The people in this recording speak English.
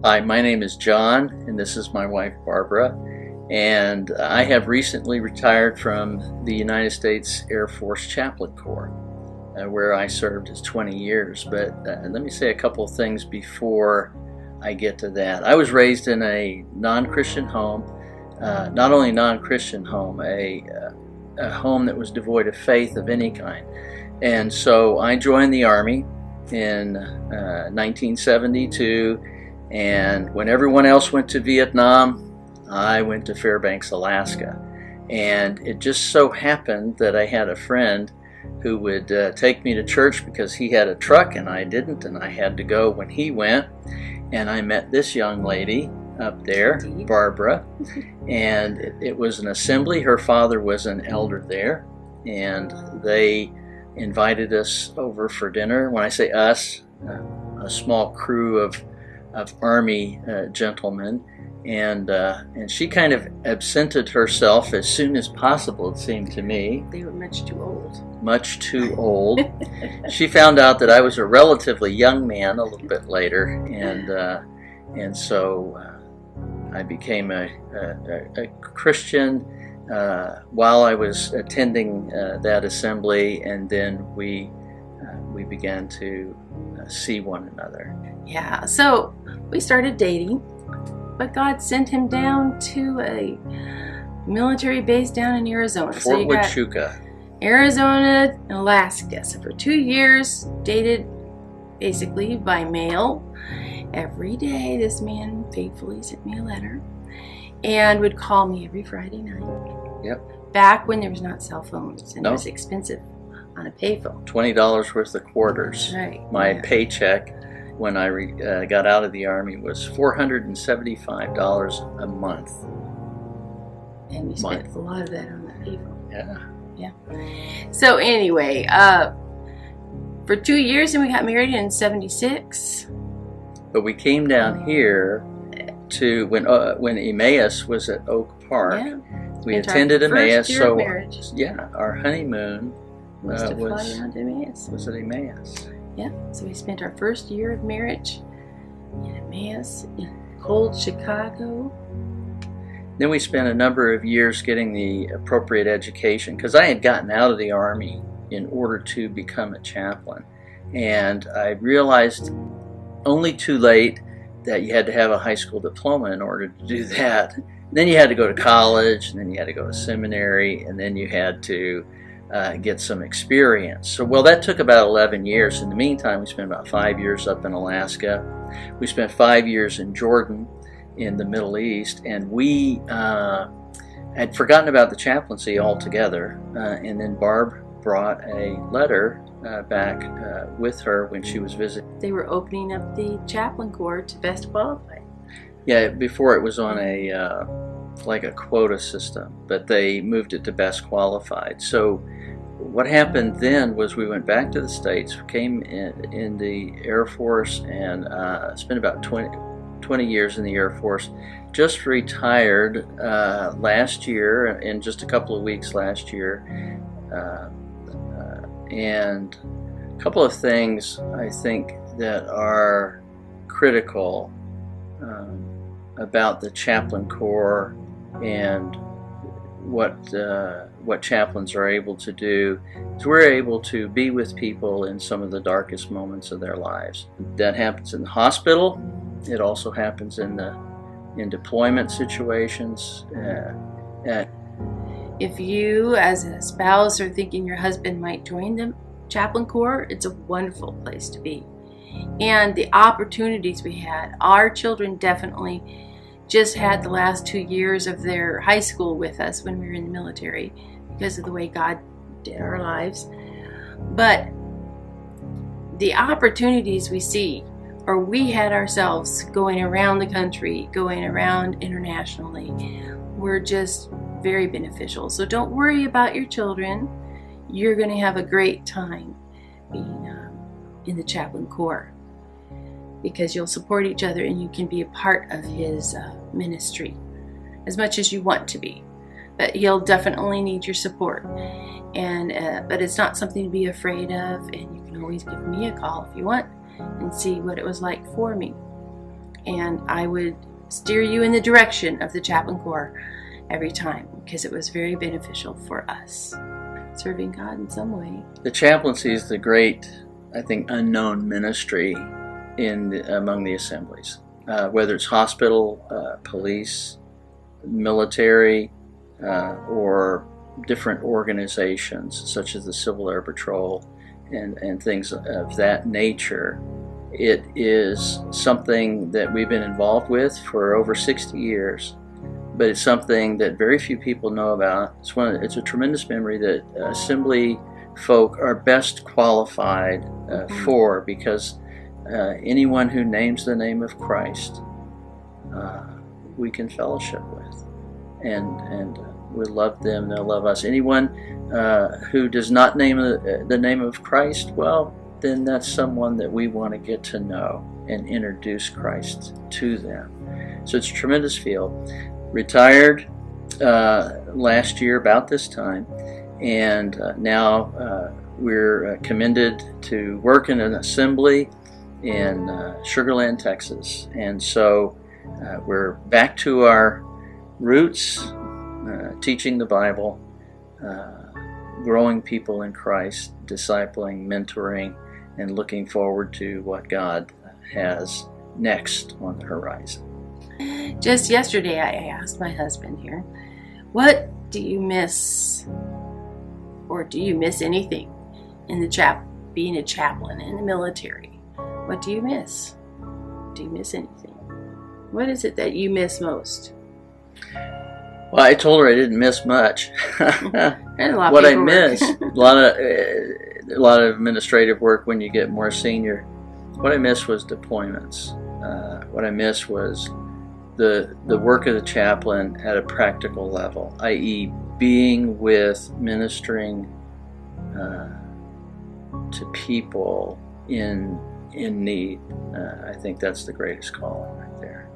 Hi, my name is John, and this is my wife Barbara, and I have recently retired from the United States Air Force Chaplain Corps, where I served as 20 years. But let me say a couple of things before I get to that. I was raised in a non-Christian home, not only non-Christian home, a home that was devoid of faith of any kind. And so I joined the Army in 1972, and when everyone else went to Vietnam, I went to Fairbanks, Alaska. And it just so happened that I had a friend who would take me to church because he had a truck and I didn't, and I had to go when he went. And I met this young lady up there, Barbara, and it was an assembly. Her father was an elder there, and they invited us over for dinner. When I say us, a small crew of Army gentlemen, and she kind of absented herself as soon as possible, it seemed to me. They were much too old. Much too old. She found out that I was a relatively young man a little bit later, and so I became a Christian while I was attending that assembly, and then we began to see one another. Yeah, so we started dating, but God sent him down to a military base down in Arizona. Fort Huachuca. Arizona and Alaska. So for 2 years, dated basically by mail. Every day this man faithfully sent me a letter and would call me every Friday night. Yep. Back when there was not cell phones and it was expensive on a payphone. $20 worth of quarters. Right. My paycheck when I got out of the Army was $475 a month. And we spent a lot of that on the payphone. Yeah. Yeah. So anyway, for 2 years, and we got married in '76. But we came down here to when Emmaus was at Oak Park. Yeah. We attended Emmaus. So yeah, our honeymoon was at Emmaus. Yeah. So we spent our first year of marriage in Emmaus, in cold Chicago. Then we spent a number of years getting the appropriate education, because I had gotten out of the Army in order to become a chaplain. And I realized only too late that you had to have a high school diploma in order to do that. And then you had to go to college, and then you had to go to seminary, and then you had to get some experience. So, well, that took about 11 years. In the meantime, we spent about 5 years up in Alaska. We spent 5 years in Jordan, in the Middle East, and we had forgotten about the chaplaincy altogether. And then Barb brought a letter back with her when she was visiting. They were opening up the chaplain corps to best qualified. Yeah, before it was on a like a quota system, but they moved it to best qualified. So what happened then was we went back to the States, came in the Air Force, and spent about 20 years in the Air Force. Just retired last year, in just a couple of weeks last year. And a couple of things I think that are critical about the Chaplain Corps and what chaplains are able to do is we're able to be with people in some of the darkest moments of their lives. That happens in the hospital. It also happens in deployment situations. If you, as a spouse, are thinking your husband might join the Chaplain Corps, it's a wonderful place to be. And the opportunities we had, our children definitely just had the last 2 years of their high school with us when we were in the military because of the way God did our lives. But the opportunities we see, or we had ourselves going around the country, going around internationally, were just very beneficial. So don't worry about your children. You're going to have a great time being in the Chaplain Corps, because you'll support each other and you can be a part of his ministry as much as you want to be. But he'll definitely need your support. But it's not something to be afraid of, and you can always give me a call if you want and see what it was like for me. and I would steer you in the direction of the Chaplain Corps every time, because it was very beneficial for us, serving God in some way. The chaplaincy is the great, I think, unknown ministry among the assemblies, whether it's hospital, police, military, or different organizations such as the Civil Air Patrol and things of that nature. It is something that we've been involved with for over 60 years, but it's something that very few people know about. It's a tremendous memory that assembly folk are best qualified for, because anyone who names the name of Christ we can fellowship with, and we love them, they'll love us. Anyone who does not name the name of Christ, well, then that's someone that we want to get to know and introduce Christ to them. So it's a tremendous field. Retired last year about this time, and now we're commended to work in an assembly in Sugar Land, Texas. And so we're back to our roots, teaching the Bible, growing people in Christ, discipling, mentoring, and looking forward to what God has next on the horizon. Just yesterday I asked my husband here, what do you miss, or do you miss anything in the being a chaplain in the military? What do you miss? Do you miss anything? What is it that you miss most? Well, I told her I didn't miss much. What I miss, a lot of administrative work when you get more senior. What I miss was deployments. What I miss was the work of the chaplain at a practical level, i.e. being with, ministering to people in need. I think that's the greatest calling right there.